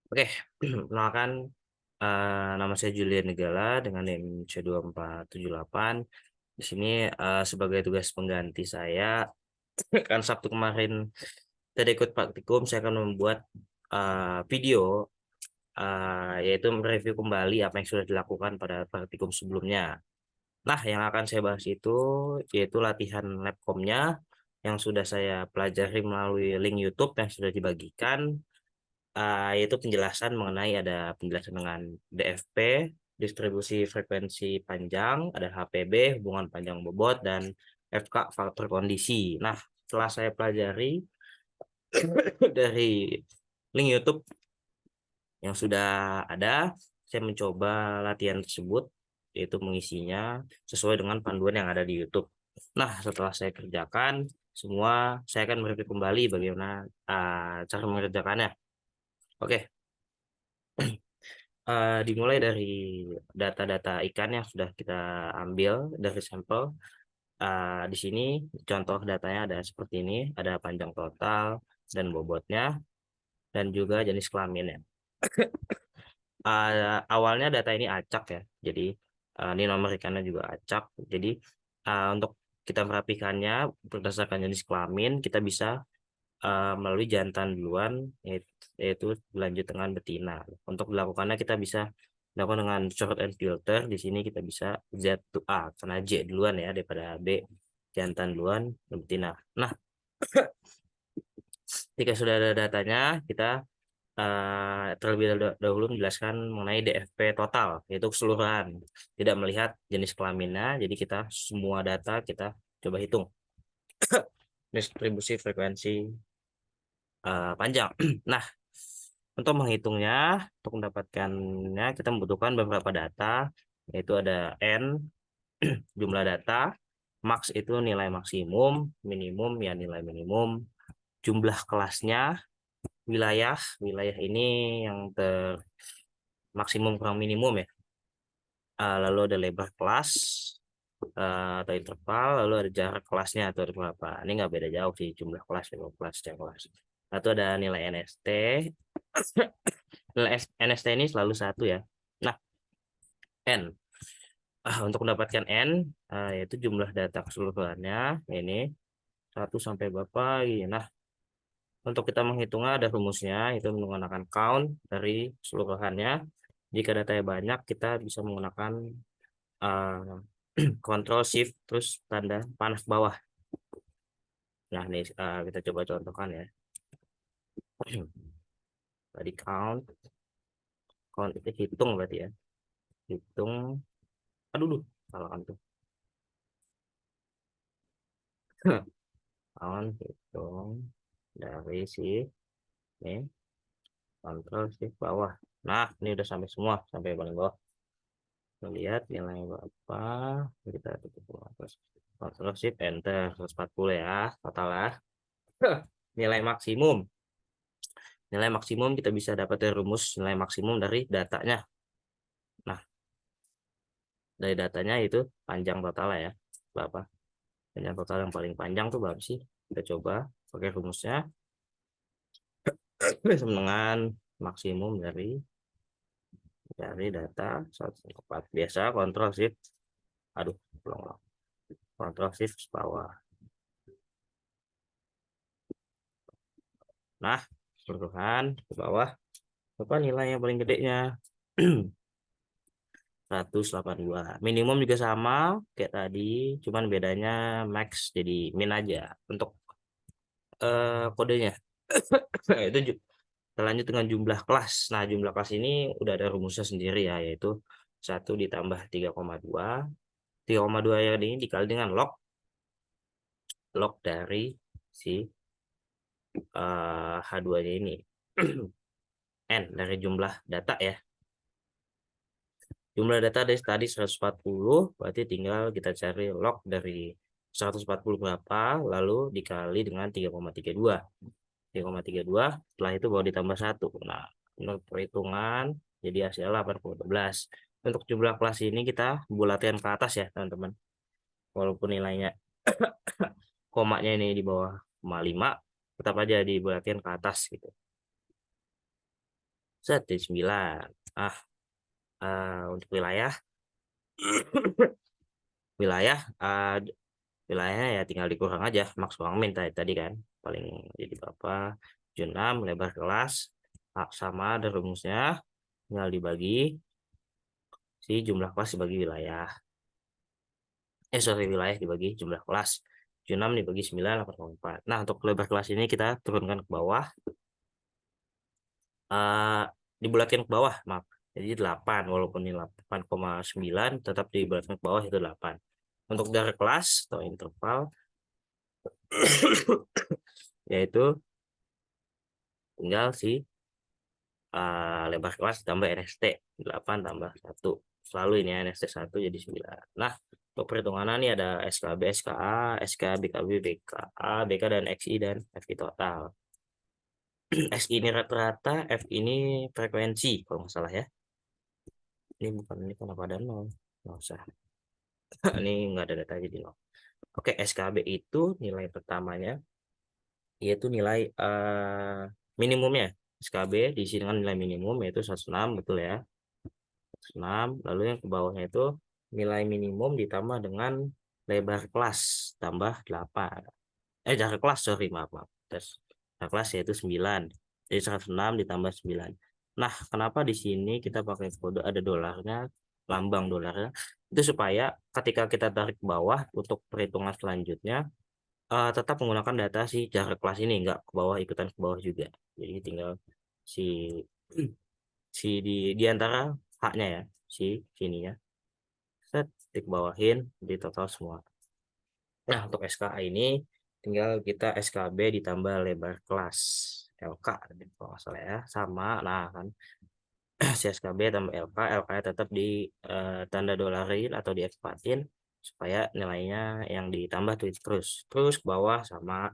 Oke, perkenalkan, nama saya Julian Negala dengan NIM C2478. Di sini sebagai tugas pengganti saya, kan Sabtu kemarin tidak ikut praktikum, saya akan membuat video, yaitu mereview kembali apa yang sudah dilakukan pada praktikum sebelumnya. Nah, yang akan saya bahas itu yaitu latihan labcomnya yang sudah saya pelajari melalui link YouTube yang sudah dibagikan, yaitu penjelasan mengenai ada penjelasan dengan DFP, distribusi frekuensi panjang, ada HPB, hubungan panjang bobot, dan FK, faktor kondisi. Nah, setelah saya pelajari dari link YouTube yang sudah ada, saya mencoba latihan tersebut, yaitu mengisinya sesuai dengan panduan yang ada di YouTube. Nah, setelah saya kerjakan semua, saya akan mereview kembali bagaimana cara mengerjakannya. Oke, dimulai dari data-data ikan yang sudah kita ambil dari sampel. Di sini contoh datanya ada seperti ini, ada panjang total dan bobotnya, dan juga jenis kelaminnya. Awalnya data ini acak ya, jadi ini nomor ikannya juga acak. Jadi untuk kita merapikannya berdasarkan jenis kelamin, kita bisa melalui jantan duluan, yaitu berlanjut dengan betina. Untuk dilakukannya kita bisa dilakukan dengan short and filter. Di sini kita bisa Z to A, karena J duluan ya daripada B, jantan duluan dan betina. Nah, jika sudah ada datanya, kita terlebih dahulu menjelaskan mengenai DFP total, yaitu keseluruhan, tidak melihat jenis kelaminnya. Jadi kita semua data kita coba hitung distribusi frekuensi panjang. Nah, untuk menghitungnya, untuk mendapatkannya, kita membutuhkan beberapa data, yaitu ada N, jumlah data, max itu nilai maksimum, minimum ya nilai minimum, jumlah kelasnya, wilayah, wilayah ini yang maksimum kurang minimum ya. Lalu ada lebar kelas atau interval, lalu ada jarak kelasnya atau ada berapa. Ini nggak beda jauh sih jumlah kelas, lebar kelas, jarak kelas. Lalu ada nilai NST. Nilai NST ini selalu satu ya. Nah, N. Untuk mendapatkan N, yaitu jumlah data keseluruhannya, ini 1 sampai berapa. Nah, untuk kita menghitungnya ada rumusnya, itu menggunakan count dari keseluruhannya. Jika datanya banyak, kita bisa menggunakan uh, Control Shift terus tanda panah ke bawah. Nah, ini kita coba contohkan ya. Tadi count itu hitung berarti ya. Hitung, aduh, salah kan tuh. Count hitung dari si ini Control Shift bawah. Nah, ini udah sampai semua, sampai paling bawah. Kita lihat nilai berapa. Kita tutup terus. Control Shift Enter 140 ya, total ya. Nilai maksimum. Nilai maksimum kita bisa dapat dari rumus nilai maksimum dari datanya. Nah, dari datanya itu panjang total ya. Berapa? Panjang total yang paling panjang tuh berapa sih? Kita coba pakai rumusnya. Sama dengan maksimum dari data 104. Biasa Control Shift. Aduh, ulang. Control Shift bawah. Nah, keseluruhan ke bawah. Apa nilai yang paling gedenya? 182. Minimum juga sama kayak tadi, cuman bedanya max jadi min aja untuk kodenya. Itu kita lanjut dengan jumlah kelas. Nah, jumlah kelas ini udah ada rumusnya sendiri ya, yaitu 1 ditambah 3,2. 3,2 yang ini dikali dengan log dari si H2-nya ini. N dari jumlah data ya. Jumlah data dari tadi 140, berarti tinggal kita cari log dari 140 berapa, lalu dikali dengan 3,32. 3,32, setelah itu baru ditambah 1. Nah, menurut perhitungan, jadi hasilnya 8,12. Untuk jumlah kelas ini kita bulatkan ke atas ya, teman-teman. Walaupun nilainya komanya ini di bawah 0,5, tetap aja dibulatin ke atas gitu. Set jadi 9. Ah, untuk wilayah wilayah wilayahnya ya tinggal dikurang aja max ruang min tadi kan paling jadi berapa 76 lebar kelas sama ada rumusnya tinggal dibagi si jumlah kelas dibagi wilayah sorry wilayah dibagi jumlah kelas 76 dibagi 9 8,4. Nah untuk lebar kelas ini kita turunkan ke bawah, eh dibulatin ke bawah maaf, jadi 8 walaupun ini 8,9 tetap dibulatin ke bawah itu 8. Untuk jarak kelas atau interval yaitu tinggal si lebar kelas tambah NST 8 tambah 1 selalu ini ya NST 1 jadi 9. Nah untuk perhitungan ini ada SKB SKA SK BKB BKA BK dan XI dan FI total. SI ini rata-rata, F ini frekuensi kalau nggak salah ya. Ini bukan ini kenapa ada nol, nggak usah. Ini nggak ada data jadi nol. Oke, SKB itu nilai pertamanya yaitu nilai minimumnya. SKB diisi dengan nilai minimum yaitu 106 betul ya. 106. Lalu yang ke bawahnya itu nilai minimum ditambah dengan lebar kelas tambah 8. Jarak kelas sorry maaf maaf. Terus jarak kelas yaitu 9. Jadi 106 ditambah 9. Nah, kenapa di sini kita pakai kode ada dolarnya, lambang dolarnya? Itu supaya ketika kita tarik ke bawah untuk perhitungan selanjutnya tetap menggunakan data si jarak kelas ini, nggak ke bawah ikutan ke bawah juga. Jadi tinggal si si di antara haknya ya, si sini ya. Set bawahin di total semua. Nah, untuk SKA ini tinggal kita SKB ditambah lebar kelas LK kalau nggak salah ya sama. Nah kan si SKB tambah LK LK tetap di tanda dolarin atau diekpatin supaya nilainya yang ditambah tuh terus ke bawah sama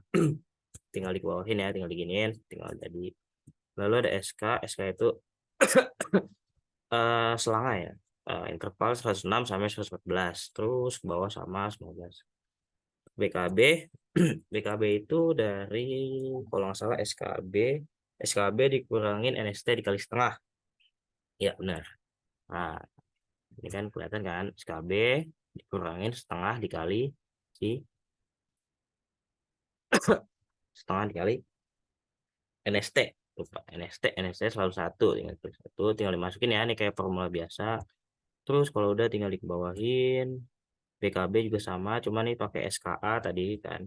tinggal di bawahin ya tinggal diginiin tinggal jadi. Lalu ada SK SK itu selanga ya, interval 106 sampai 114 terus ke bawah sama 19. BKB BKB itu dari kalau nggak salah SKB dikurangin NST dikali setengah ya benar. Nah ini kan kelihatan kan SKB dikurangin setengah dikali si setengah dikali NST lupa NST selalu satu tinggal dimasukin ya ini kayak formula biasa. Terus kalau udah tinggal dikebawahin BKB juga sama cuma nih pakai SKA tadi kan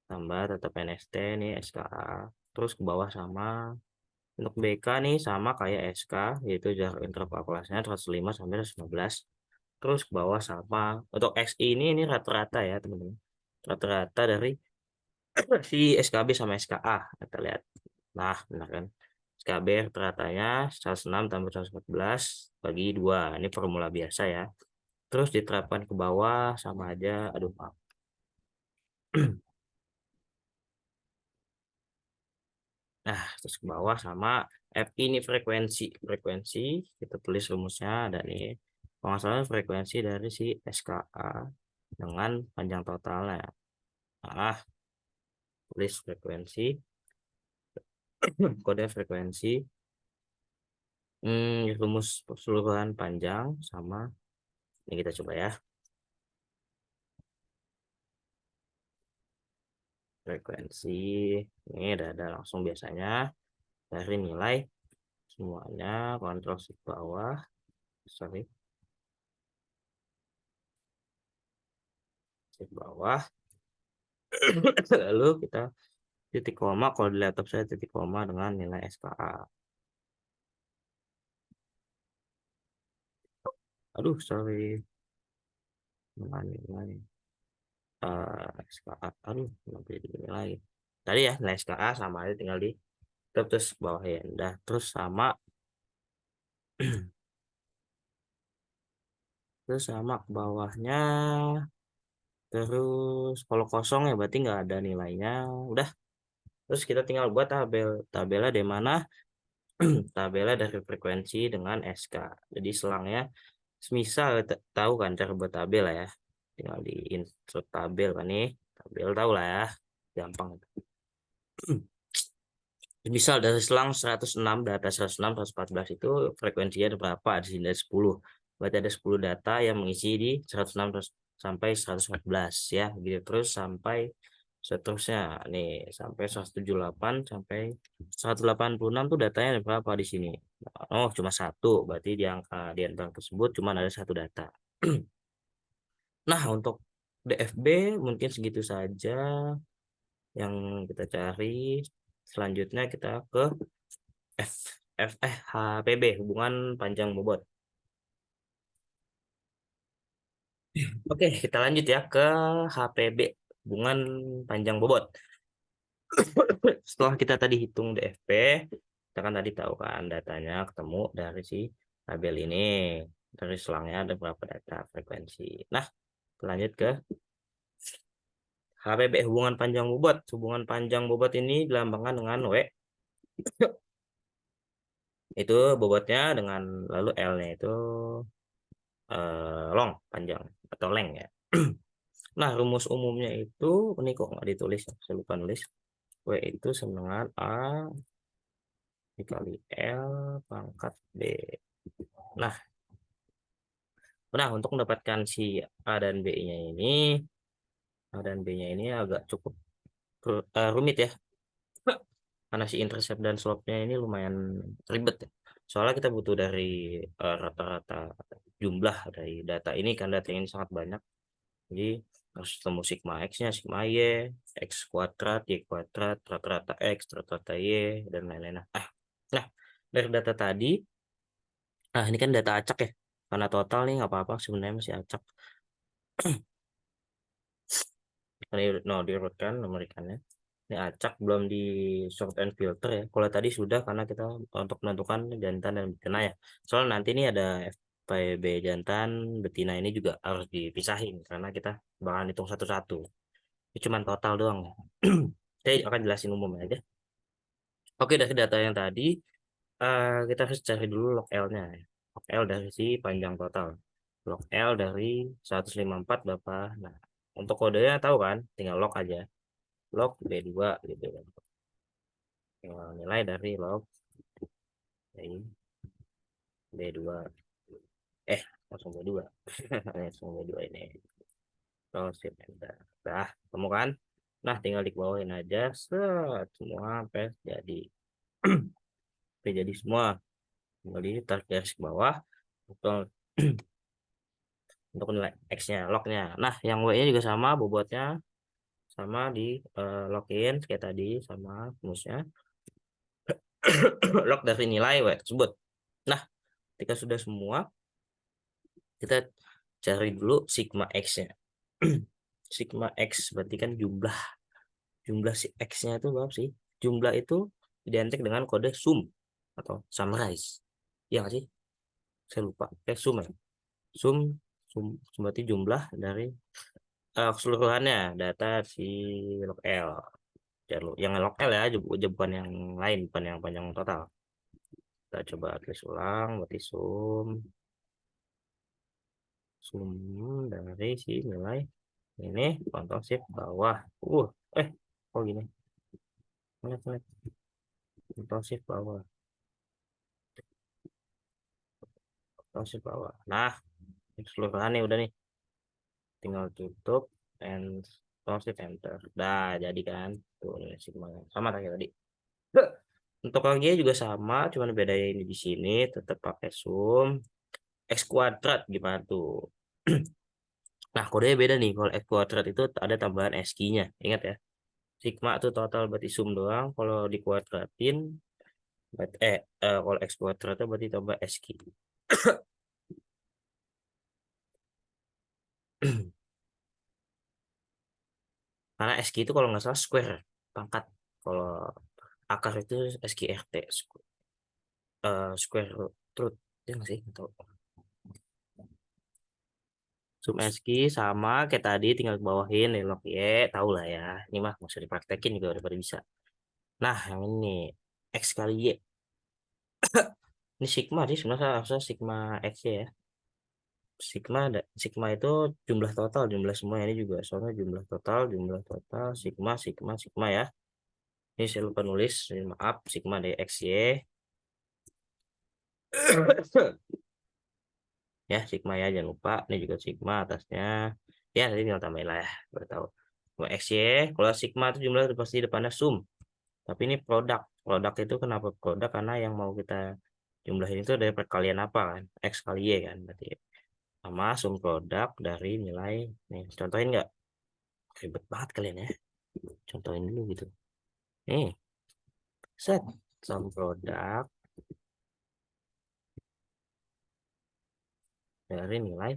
tambah tetap NST nih SKA terus ke bawah sama. Untuk BK nih sama kayak SK yaitu jarak interval kelasnya 105 sampai 115 terus ke bawah sama. Untuk XI ini rata-rata ya teman-teman, rata-rata dari si SKB sama SKA kita lihat. Nah benar kan SKB rata-ratanya 106 tambah 114 bagi 2 ini formula biasa ya terus diterapkan ke bawah sama aja aduh maaf. Nah, terus ke bawah sama F ini frekuensi kita tulis rumusnya dan ini kalau nggak salah frekuensi dari si SKA dengan panjang totalnya. Nah, tulis frekuensi kode frekuensi rumus keseluruhan panjang sama ini kita coba ya frekuensi ini ada langsung biasanya dari nilai semuanya kontrol shift bawah sorry shift bawah lalu kita titik koma kalau di laptop saya titik koma dengan nilai SKA. Aduh sorry dengan nilai SKA aduh nanti ini lagi tadi ya nilai SKA sama aja tinggal di terus bawah ya udah terus sama ke bawahnya terus kalau kosong ya berarti nggak ada nilainya udah. Terus kita tinggal buat tabelnya di mana tabelnya dari frekuensi dengan SK jadi selangnya semisal tahu kan cara buat tabel lah ya tinggal di insert tabel kan nih tabel tahu lah ya gampang. Misal dari selang 106 data 106 114 itu frekuensinya ada berapa? Di sini ada 10. Berarti ada 10 data yang mengisi di 106 sampai 114 ya. Gitu terus sampai seterusnya nih sampai 178 sampai 186 tuh datanya ada berapa di sini? Oh, cuma satu. Berarti di antara tersebut cuma ada satu data. Nah, untuk DFB mungkin segitu saja yang kita cari. Selanjutnya kita ke F HPB hubungan panjang bobot. Oke, kita lanjut ya ke HPB hubungan panjang bobot. Setelah kita tadi hitung DFP, kita kan tadi tahu kan datanya ketemu dari si tabel ini. Dari selangnya ada berapa data frekuensi. Nah, lanjut ke HPB hubungan panjang bobot. Hubungan panjang bobot ini dilambangkan dengan W. Itu bobotnya dengan lalu L-nya itu long panjang atau length ya. Nah, rumus umumnya itu ini kok nggak ditulis, saya lupa nulis. W itu sama dengan A dikali L pangkat B. Nah, untuk mendapatkan si A dan B-nya ini, A dan B-nya ini agak cukup rumit ya. Karena si intercept dan slope-nya ini lumayan ribet ya. Soalnya kita butuh dari rata-rata jumlah dari data ini, kan data ini sangat banyak. Jadi harus ketemu sigma X-nya, sigma Y, X kuadrat, Y kuadrat, rata-rata X, rata-rata Y, dan lain-lain. Nah, dari data tadi, ini kan data acak ya. Karena total nih nggak apa-apa, sebenarnya masih acak. Ini no, diurutkan nomorikannya. Ini acak belum di sort and filter ya. Kalau tadi sudah karena kita untuk menentukan jantan dan betina ya. Soalnya nanti ini ada FPB jantan, betina ini juga harus dipisahin karena kita bakalan hitung satu-satu. Ini cuma total doang ya. Saya akan jelasin umumnya aja. Oke, dari data yang tadi, kita harus cari dulu log L-nya. Log L dari si panjang total. Log L dari 154 berapa? Nah, untuk kodenya tahu kan? Tinggal log aja. Log B2 gitu kan. Tinggal nilai dari log B2. Langsung B2. Langsung B2 ini. Terus sip enter. Nah, temukan. Nah, tinggal dikebawahin aja. Set, semua sampai jadi. Sampai jadi semua. Tinggal ditarik garis ke bawah. Untuk nilai X-nya, log-nya. Nah, yang W-nya juga sama, bobotnya sama di login kayak tadi sama rumusnya. Log dari nilai W tersebut. Nah, ketika sudah semua, kita cari dulu sigma X-nya. Sigma X berarti kan jumlah jumlah si X-nya itu berapa sih? Jumlah itu identik dengan kode sum atau summarize. Ya nggak sih? Saya lupa. Sum ya. Sum, sum, berarti jumlah dari keseluruhannya data si log L. Yang log L ya, bukan yang lain, bukan yang panjang total. Kita coba tulis ulang, berarti sum dari si nilai ini, kontrol shift bawah. Eh, kok gini? Lihat, kontrol shift bawah, kontrol shift bawah. Nah, keseluruhan nih udah nih, tinggal tutup and kontrol shift enter. Dah, jadi kan tuh ini sigma sama kayak tadi. Untuk lagi juga sama, cuman bedanya ini di sini tetap pakai sum x kuadrat gimana tuh. Nah, kodenya beda nih. Kalau x kuadrat itu ada tambahan SQ-nya. Ingat ya. Sigma itu total berarti sum doang. Kalau dikuadratin, kalau x kuadrat itu berarti tambah SQ. Karena SQ itu kalau nggak salah square, pangkat. Kalau akar itu SQRT, square root. Ya nggak sih? Atau sum SQ sama kayak tadi, tinggal bawahin log Y. Tahu lah ya. Ini mah nggak usah dipraktekin juga udah pada bisa. Nah, yang ini X kali Y. Ini sigma sih sebenarnya harusnya sigma X ya. Sigma itu jumlah total, jumlah semua ini juga soalnya jumlah total sigma sigma sigma ya. Ini saya lupa nulis, maaf, sigma dari XY. Ya, sigma ya, jangan lupa. Ini juga sigma atasnya. Ya, nanti tinggal tambahin lah ya, baru tahu. Sigma XY, kalau sigma itu jumlah itu pasti depannya sum. Tapi ini produk. Produk itu kenapa produk? Karena yang mau kita jumlahin itu dari perkalian apa kan? X kali Y kan, berarti. Sama sum produk dari nilai. Nih, contohin nggak? Ribet banget kalian ya. Contohin dulu gitu. Nih, set. Sum produk dari nilai.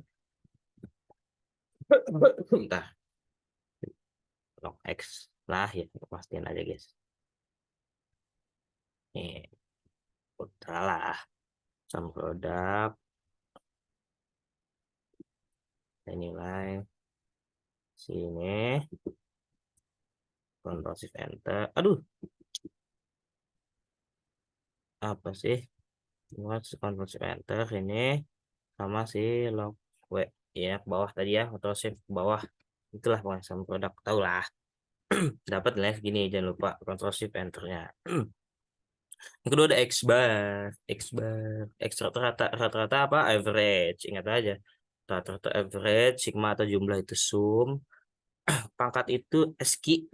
Bentar. Log X lah ya, pastiin aja guys. Nih, udah lah. Sum produk dari nilai sini. Ctrl Shift Enter. Aduh, apa sih? Ctrl Shift Enter ini sama si log W ya ke bawah tadi ya, atau shift ke bawah. Itulah pokoknya sama produk, tahu lah. Dapat nilai segini, jangan lupa Ctrl Shift Enternya. Yang kedua ada X bar. X rata-rata apa, average, ingat aja, rata-rata average, sigma atau jumlah itu sum, pangkat itu ASCII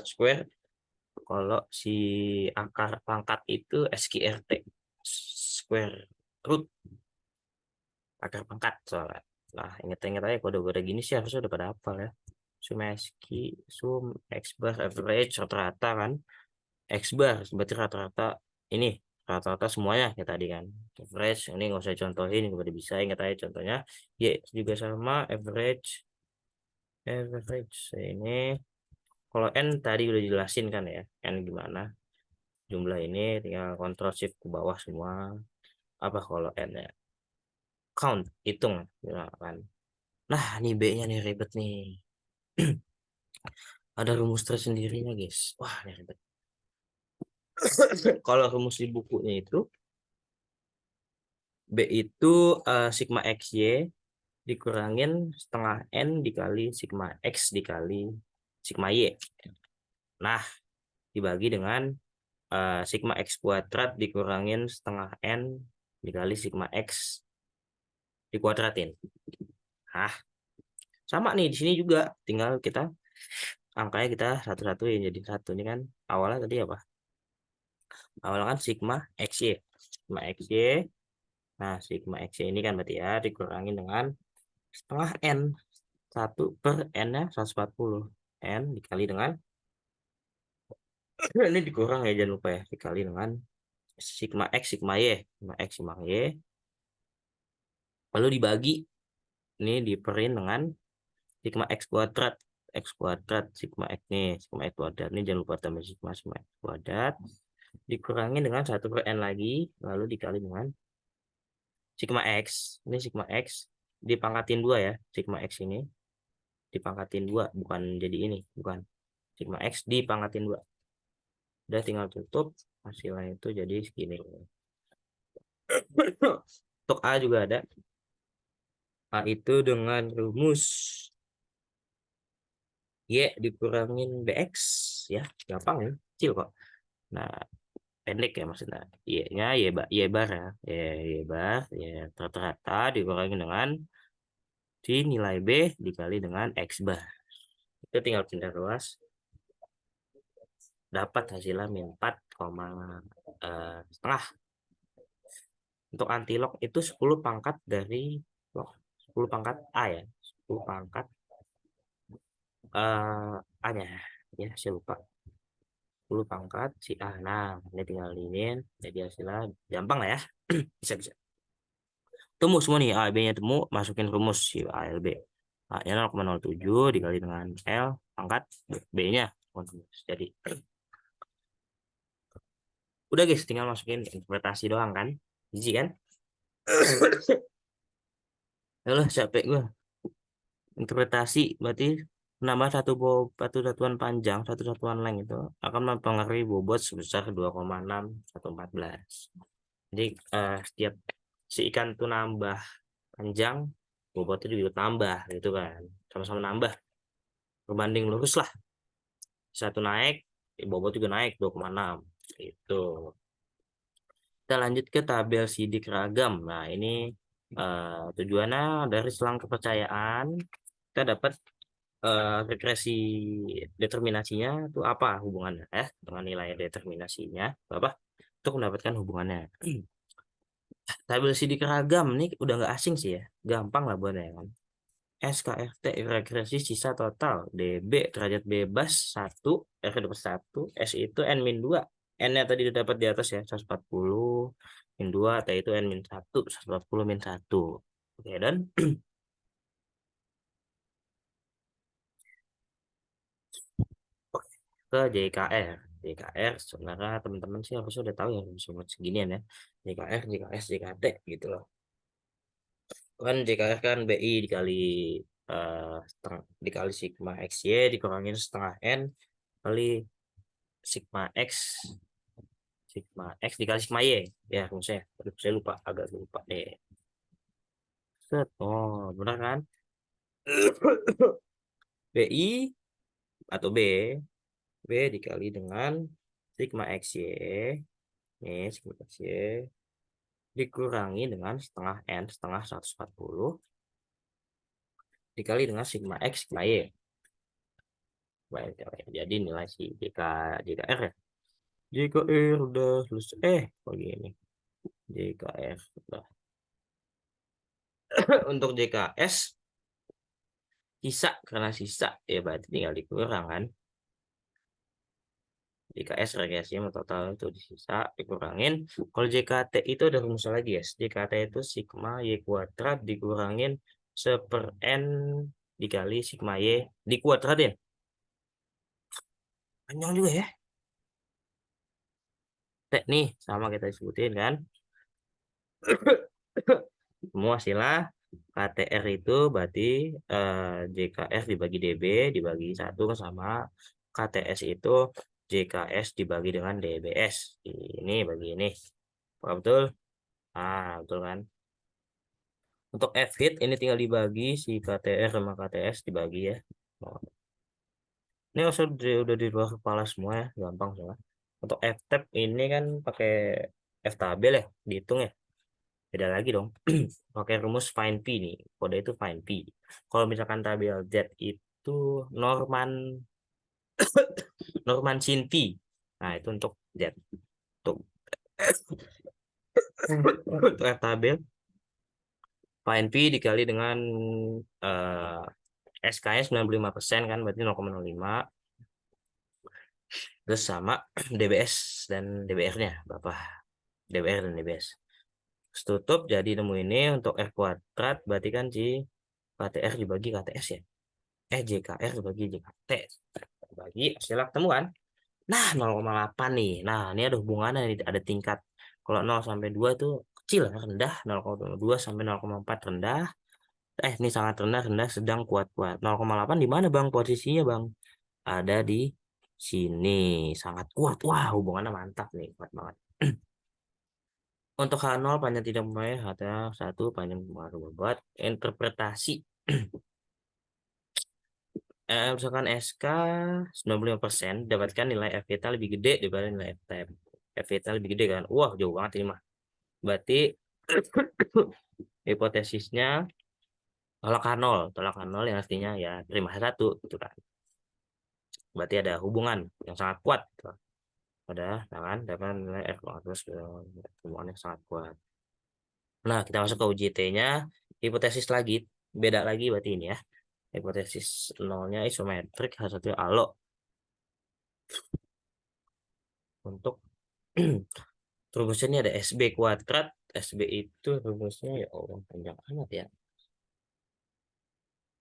square, kalau si akar pangkat itu SQRT square root akar pangkat soalnya. Nah, inget-inget aja kode-kode gini sih harusnya udah pada hafal ya. Sum ASCII, sum X bar average rata-rata kan. X bar berarti rata-rata ini, rata-rata semuanya ya tadi kan. Average ini nggak usah contohin, udah bisa ingat aja contohnya. Y juga sama average ini. Kalau N tadi udah jelasin kan ya, N gimana jumlah ini, tinggal kontrol shift ke bawah semua. Apa kalau N ya, count, hitung ya kan. Nah, ini B nya nih ribet nih. Ada rumus tersendirinya guys, wah ini ribet. Kalau rumus di bukunya itu B itu sigma XY dikurangin setengah N dikali sigma X dikali sigma Y. Nah, dibagi dengan sigma X kuadrat dikurangin setengah N dikali sigma X dikuadratin. Nah, sama nih di sini juga, tinggal kita angkanya kita satu-satuin jadi satu. Ini kan awalnya tadi apa? Awalnya kan sigma XY. Sigma XY. Nah, sigma XY ini kan berarti ya dikurangin dengan setengah N. 1/N-nya 140. N dikali dengan ini dikurang ya, jangan lupa ya, dikali dengan sigma X sigma Y. Sigma X sigma Y. Lalu dibagi, ini diperin dengan sigma X kuadrat. X kuadrat sigma X nih, sigma X kuadrat ini jangan lupa tambah sigma X kuadrat dikurangi dengan 1/N lagi, lalu dikali dengan sigma X. Ini sigma X dipangkatin 2 ya, sigma X ini dipangkatin 2, bukan jadi ini, bukan, sigma X dipangkatin 2. Udah tinggal tutup, hasilnya itu jadi segini. Untuk A juga ada. A itu dengan rumus Y dikurangin BX ya, gampang ya, kecil kok. Nah, pendek ya maksudnya. Y-nya Y bar ya. Y bar ya rata-rata dikurangi dengan di nilai B dikali dengan X bar. Itu tinggal pindah ruas. Dapat hasilnya min 4, setengah. Untuk antilog itu 10 pangkat dari log. 10 pangkat A ya. 10 pangkat A-nya. Ya, saya lupa. 10 pangkat si A. Nah, ini tinggal ini. Jadi hasilnya gampang lah ya. Bisa-bisa. Temu semua nih, A, B-nya temu, masukin rumus si A, L, B. A-nya 0,07 dikali dengan L, pangkat B-nya. Jadi, udah guys, tinggal masukin interpretasi doang kan. Easy kan? Yalah, capek gue. Interpretasi berarti menambah satu satuan panjang, satu satuan length itu akan mempengaruhi bobot sebesar 2,6114. Jadi, setiap si ikan itu nambah panjang, bobotnya juga tambah gitu kan. Sama-sama nambah. Berbanding lurus lah. Satu naik, bobot juga naik 2,6 itu. Kita lanjut ke tabel sidik ragam. Nah, ini tujuannya dari selang kepercayaan kita dapat regresi determinasinya itu apa hubungannya dengan nilai determinasinya apa untuk mendapatkan hubungannya. Tabel sidik ragam nih udah nggak asing sih ya, gampang lah buatnya kan. SKRT regresi sisa total DB derajat bebas 1 R dapat 1 S itu N min 2 N-nya tadi udah dapat di atas ya 140 min 2 T itu N min 1 140 min 1. Oke, dan ke JKR. JKR sebenarnya teman-teman sih harusnya udah tahu ya rumus seginian ya. JKR, JKS, JKT gitu loh. Kan JKR kan BI dikali dikali sigma XY dikurangin setengah N kali sigma X dikali sigma Y ya rumusnya. Aduh, saya lupa, agak lupa deh. Set. Oh, benar kan? BI atau B dikali dengan sigma XY ini sigma XY dikurangi dengan setengah N setengah 140 dikali dengan sigma X sigma Y. Baik, jadi nilai si JKR ya. JKR udah selesai. Begini. JKR udah. Untuk JKS sisa karena sisa ya berarti tinggal dikurang kan. JKS regresinya total itu disisa dikurangin. Kalau JKT itu ada rumus lagi ya. JKT itu sigma Y kuadrat dikurangin 1/N dikali sigma Y di kuadrat ya. Panjang juga ya. T nih sama kita sebutin kan. Semua hasilnya KTR itu berarti JKF dibagi DB dibagi 1 sama KTS itu JKS dibagi dengan DBS. Ini bagi ini. Apakah betul? Ah, betul kan? Untuk F hit ini tinggal dibagi si KTR sama KTS dibagi ya. Oh, ini udah di luar kepala semua ya, gampang soalnya. Untuk F tab ini kan pakai F tabel ya, dihitung ya. Beda lagi dong. Pakai rumus find P nih. Kode itu find P. Kalau misalkan tabel Z itu Norman Norman sin P. Nah, itu untuk Z. Untuk untuk F tabel find P dikali dengan SK-nya 95% kan berarti 0,05 terus sama DBS dan DBR-nya berapa? DBR dan DBS. Tutup jadi nemu ini untuk R kuadrat berarti kan si KTR dibagi KTS ya. JKR dibagi JKT. Bagi hasil ketemu kan? Nah, 0,8 nih. Nah, ini ada hubungannya nih, ada tingkat. Kalau 0 sampai 2 itu kecil, rendah. 0,2 sampai 0,4 rendah. Ini sangat rendah, rendah, sedang, kuat-kuat. 0,8 di mana, Bang? Posisinya, Bang? Ada di sini. Sangat kuat. Wah, hubungannya mantap nih, kuat banget. Untuk H0 panjang tidak membayar, H1 panjang buat interpretasi. Misalkan SK 95% dapatkan nilai F kita lebih gede daripada nilai F tab. F kita lebih gede kan. Wah, jauh banget ini mah. Berarti hipotesisnya tolak H0 yang artinya ya terima H1 gitu kan. Berarti ada hubungan yang sangat kuat gitu. Ada tangan dapat nilai F terus hubungan yang sangat kuat. Nah, kita masuk ke UJT-nya, hipotesis lagi, beda lagi berarti ini ya. Hipotesis nolnya isometrik, H1 alo. Untuk rumusnya ini ada SB kuadrat. SB itu rumusnya ya Allah panjang amat ya.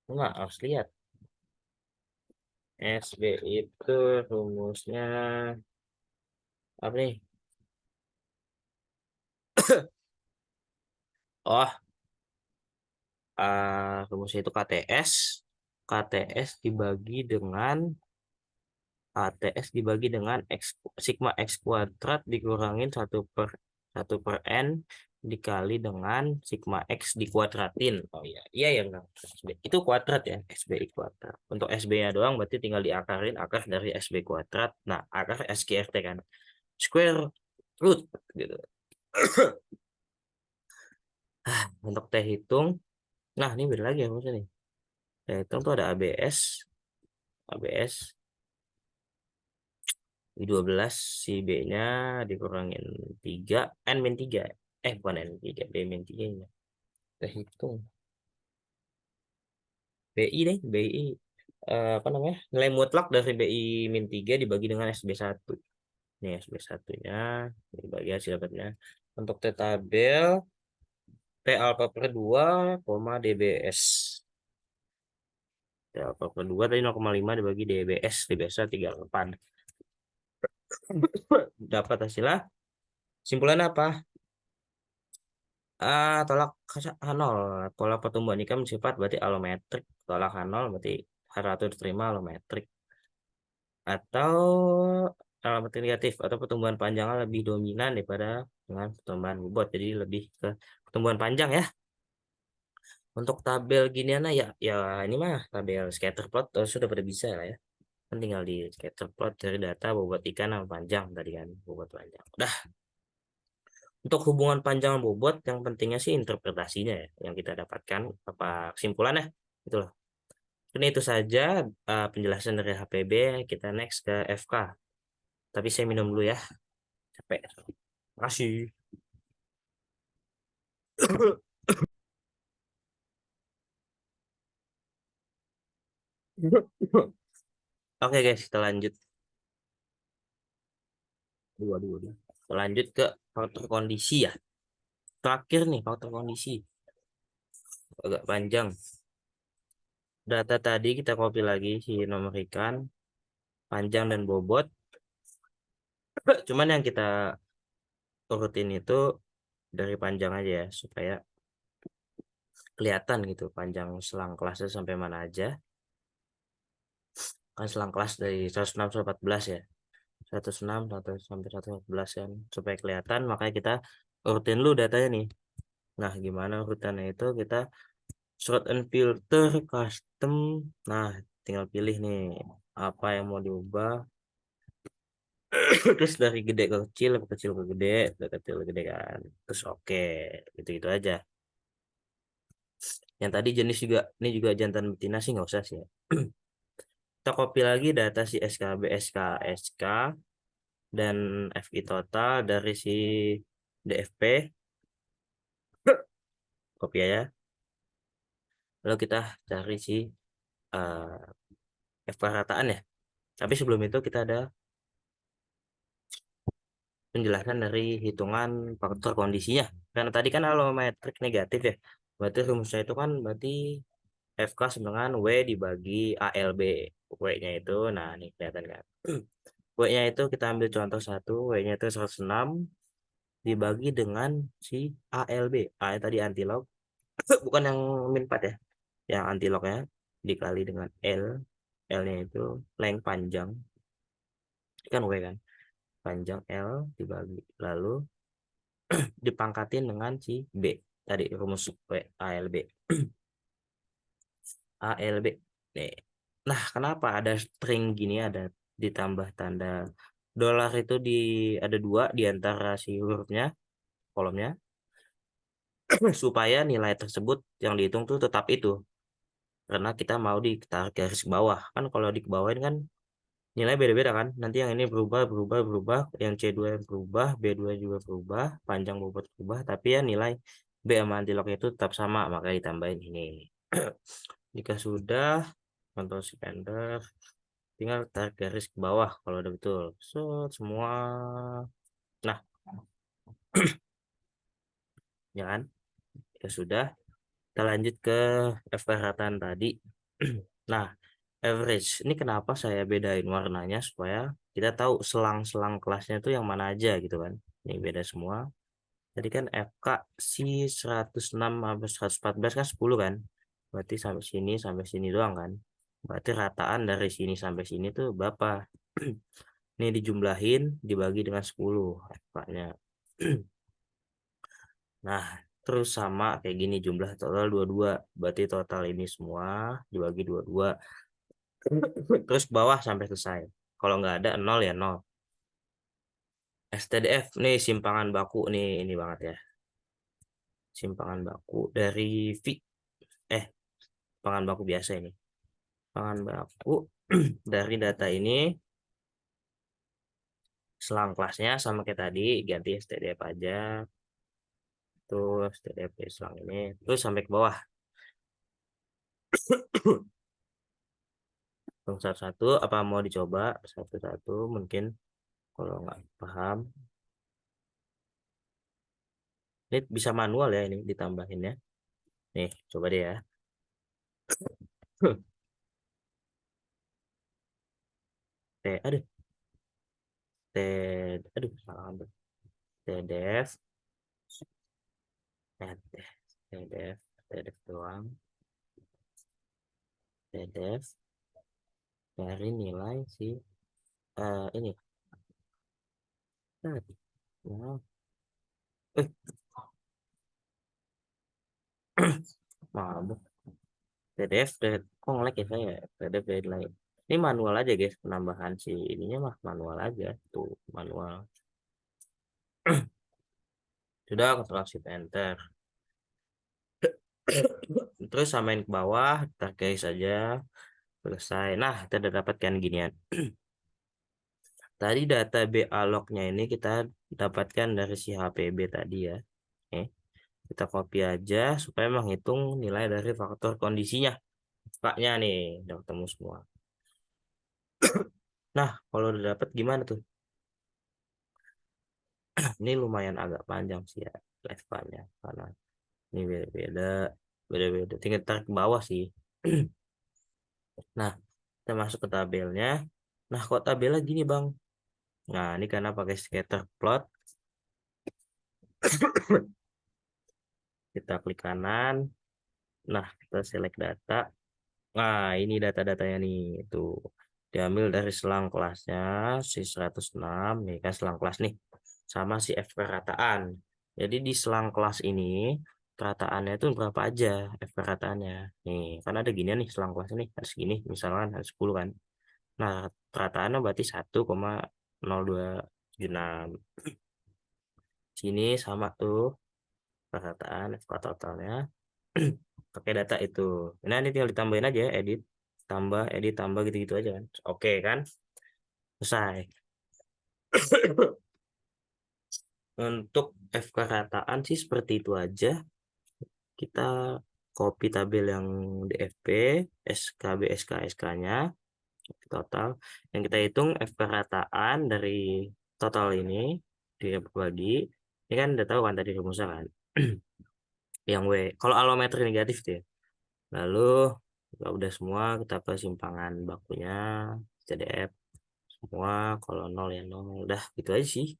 Enggak, harus lihat. SB itu rumusnya apa nih? Oh, rumusnya itu KTS. KTS dibagi dengan ATS dibagi dengan X, sigma X kuadrat dikurangin 1 1/n dikali dengan sigma X dikuadratin. Oh iya, iya ya benar. Itu kuadrat ya, SBI kuadrat. Untuk SB-nya doang berarti tinggal diakarin akar dari SB kuadrat. Nah, akar SQRT kan. Square root gitu. Untuk T hitung, nah ini beda lagi ya maksudnya nih. T hitung tuh ada ABS di 12 si B-nya dikurangin 3 N min 3. Bukan N min 3, B min 3 nya. Kita hitung. BI deh, BI. Apa namanya? Nilai mutlak dari BI min 3 dibagi dengan SB1. Ini SB1-nya dibagi hasil dapatnya. Untuk T tabel T alfa per 2, DBS. T alfa per 2 tadi 0,5 dibagi DBS. DBS 38. Dapat hasilnya. Simpulannya apa? Tolak H0. Pola pertumbuhan ikan bersifat berarti alometrik. Tolak H0 berarti H1 diterima alometrik. Atau alamat negatif atau pertumbuhan panjangnya lebih dominan daripada dengan pertumbuhan bobot. Jadi lebih ke pertumbuhan panjang ya. Untuk tabel ginian ya, ya ini mah tabel scatter plot sudah pada bisa lah ya. Kan tinggal di scatter plot dari data bobot ikan yang panjang tadi kan, bobot panjang. Udah. Untuk hubungan panjang bobot yang pentingnya sih interpretasinya ya, yang kita dapatkan apa kesimpulannya itulah. Ini itu saja penjelasan dari HPB. Kita next ke FK. Tapi saya minum dulu ya, capek. Makasih. Oke guys, kita lanjut. Dua. Kita lanjut ke faktor kondisi ya. Terakhir nih faktor kondisi. Agak panjang. Data tadi kita copy lagi si nomor ikan, panjang dan bobot. Cuman yang kita urutin itu dari panjang aja ya, supaya kelihatan gitu panjang selang kelasnya sampai mana aja. Kan selang kelas dari 106 sampai 14 ya. 106 sampai 114 kan. Supaya kelihatan makanya kita urutin dulu datanya nih. Nah, gimana urutannya itu kita sort and filter custom. Nah, tinggal pilih nih apa yang mau diubah. Terus dari gede ke kecil, ke kecil ke gede, dari kecil ke gede kan. Terus oke, gitu-gitu aja. Yang tadi jenis juga, ini juga jantan betina sih nggak usah sih ya. Kita copy lagi data si SKB, SK, dan FI total dari si DFP. Copy aja. Lalu kita cari si FK rataan ya. Tapi sebelum itu kita ada penjelasan dari hitungan faktor kondisinya. Karena tadi kan alometrik negatif ya. Berarti rumusnya itu kan berarti FK sama dengan W dibagi ALB. W-nya itu, nah ini kelihatan kan. W-nya itu kita ambil contoh satu, W-nya itu 106 dibagi dengan si ALB. A tadi antilog, bukan yang min 4 ya. Yang antilognya dikali dengan L. L-nya itu length panjang. Kan W kan. Panjang L dibagi. Lalu dipangkatin dengan si B. Tadi rumus W ALB. ALB. Nih. Nah, kenapa ada string gini ada ditambah tanda dolar itu ada dua di antara si hurufnya, kolomnya, supaya nilai tersebut yang dihitung tuh tetap itu. Karena kita mau ditarik garis ke bawah. Kan kalau di bawahin kan nilai beda-beda kan. Nanti yang ini berubah, yang C2 yang berubah, B2 juga berubah, panjang bobot berubah, tapi ya nilai B sama antilog itu tetap sama, maka ditambahin ini. Jika sudah, kontrol Shift tinggal tarik garis ke bawah kalau udah betul. So, semua. Nah, ya kan? Ya sudah. Kita lanjut ke rataan tadi. Nah, average. Ini kenapa saya bedain warnanya supaya kita tahu selang-selang kelasnya itu yang mana aja gitu kan. Ini beda semua. Tadi kan FK si 106 sampai 114 kan 10 kan. Berarti sampai sini doang kan. Berarti rataan dari sini sampai sini tuh berapa? Ini dijumlahin dibagi dengan 10 FK-nya. Nah, terus sama kayak gini jumlah total 22. Berarti total ini semua dibagi 22. Terus ke bawah sampai selesai. Kalau nggak ada nol ya nol. STDF nih simpangan baku nih ini banget ya. Simpangan baku dari V. Eh, simpangan baku biasa ini. Simpangan baku dari data ini selang kelasnya sama kayak tadi ganti STDF aja. Terus STDF selang ini terus sampai ke bawah. Hitung satu-satu apa mau dicoba satu-satu mungkin kalau nggak paham. Ini bisa manual ya ini ditambahin ya. Nih, coba deh ya. Aduh, T, aduh, salah ambil. TDF, TDF, TDF doang. TDF dari nilai si ini tadi. Nah, eh, maaf. TDF, kok ngelag ya saya? TDF deadline. Ini manual aja guys, penambahan si ininya mah manual aja. Tuh, manual. Sudah, Ctrl Shift Enter. Terus samain ke bawah, kita guys saja. Selesai. Nah, kita udah dapatkan ginian. Tadi data BA log-nya ini kita dapatkan dari si HPB tadi ya. Oke. Kita copy aja supaya menghitung nilai dari faktor kondisinya. Paknya nih, udah ketemu semua. Nah, kalau udah dapat gimana tuh? Ini lumayan agak panjang sih ya levelnya karena ini beda-beda, beda-beda. Tinggal tarik ke bawah sih. Nah, kita masuk ke tabelnya. Nah, kok tabelnya gini, Bang? Nah, ini karena pakai scatter plot. Kita klik kanan. Nah, kita select data. Nah, ini data-datanya nih. Itu diambil dari selang kelasnya si 106 nih kan selang kelas nih sama si F kerataan. Jadi di selang kelas ini kerataannya itu berapa aja F kerataannya. Nih, kan ada gini nih selang kelas ini harus gini misalkan harus 10 kan. Nah, kerataannya berarti 1,0276. Sini sama tuh kerataan F totalnya pakai data itu. Nah, ini tinggal ditambahin aja edit tambah gitu-gitu aja kan. Oke kan? Selesai. Untuk F kerataan sih seperti itu aja. Kita copy tabel yang DFP, SKB, SK-nya, total. Yang kita hitung F kerataan dari total ini, dibagi. Ini kan udah tahu kan tadi rumusnya kan. Yang W. Kalau alometri negatif tuh ya. Lalu, kalau udah semua, kita ke simpangan bakunya, CDF, semua. Kalau nol ya nol. Udah gitu aja sih.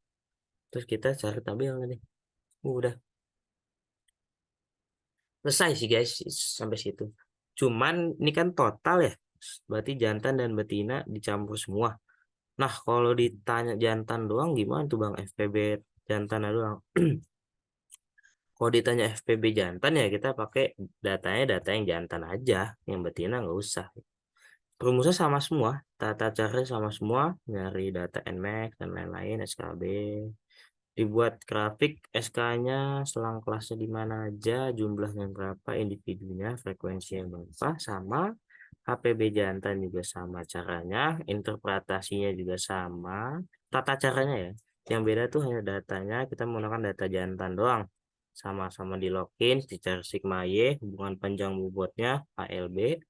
Terus kita cari tabel nih. Udah. Selesai sih guys sampai situ. Cuman ini kan total ya. Berarti jantan dan betina dicampur semua. Nah, kalau ditanya jantan doang gimana tuh Bang FPB jantan doang? Kalau ditanya FPB jantan ya kita pakai data yang jantan aja, yang betina nggak usah. Rumusnya sama semua, tata cara sama semua, nyari data Nmax dan lain-lain, SKB. Dibuat grafik SK-nya, selang kelasnya di mana aja, jumlahnya berapa, individunya, frekuensinya berapa, sama HPB jantan juga sama caranya, interpretasinya juga sama, tata caranya ya. Yang beda tuh hanya datanya, kita menggunakan data jantan doang. Sama-sama di login, dicari sigma Y, hubungan panjang bobotnya, ALB,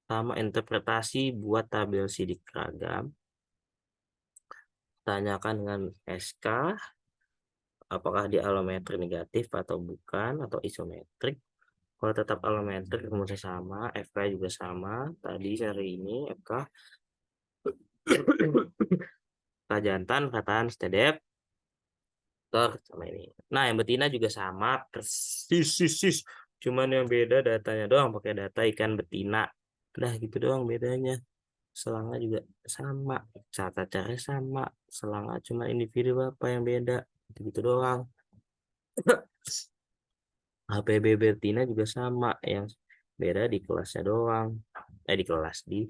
sama interpretasi buat tabel sidik ragam. Tanyakan dengan SK, apakah di alometri negatif atau bukan atau isometrik. Kalau tetap alometrik rumusnya sama, FK juga sama. Tadi hari ini FK jantan kataan STDF sama ini. Nah, yang betina juga sama persis. Cuman yang beda datanya doang pakai data ikan betina. Udah gitu doang bedanya. Selangnya juga sama, tata caranya sama. Selangnya cuma individu apa yang beda. Gitu doang. HPB betina juga sama, yang beda di kelasnya doang. Di kelas, di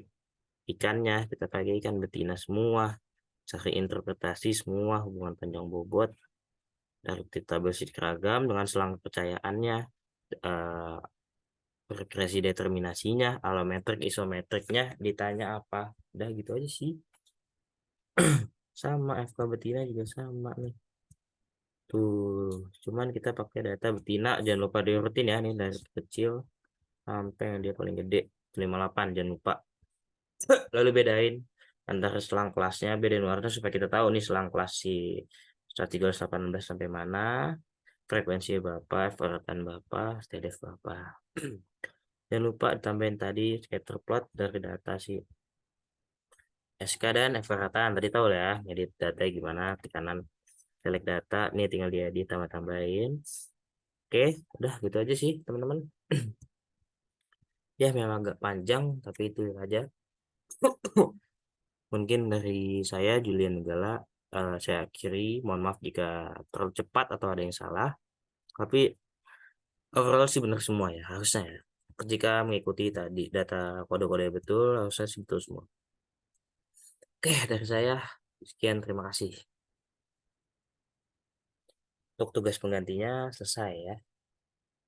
ikannya kita pakai ikan betina semua. Cari interpretasi semua hubungan panjang bobot dari tabel ragam dengan selang kepercayaannya, eh, regresi determinasinya, alometrik, isometriknya, ditanya apa. Udah gitu aja sih. Sama FK betina juga sama nih. Tuh, cuman kita pakai data betina, jangan lupa diurutin ya nih dari kecil sampai yang dia paling gede 58, jangan lupa. Lalu bedain antara selang kelasnya, bedain warna supaya kita tahu nih selang kelas si Stratigraph 18 sampai mana, frekuensi berapa, Everton berapa, STDF berapa. Jangan lupa tambahin tadi scatter plot dari data si SK dan Everton tadi tahu lah ya, edit data gimana, tekanan select data, nih tinggal dia ditambah-tambahin. Oke, udah gitu aja sih teman-teman. Ya memang agak panjang, tapi itu aja. Mungkin dari saya Julian Gala, saya akhiri. Mohon maaf jika terlalu cepat atau ada yang salah. Tapi overall sih benar semua ya, harusnya ya. Jika mengikuti tadi data kode-kode betul, harusnya sih betul semua. Oke, dari saya sekian, terima kasih. Untuk tugas penggantinya selesai ya.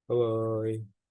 Bye.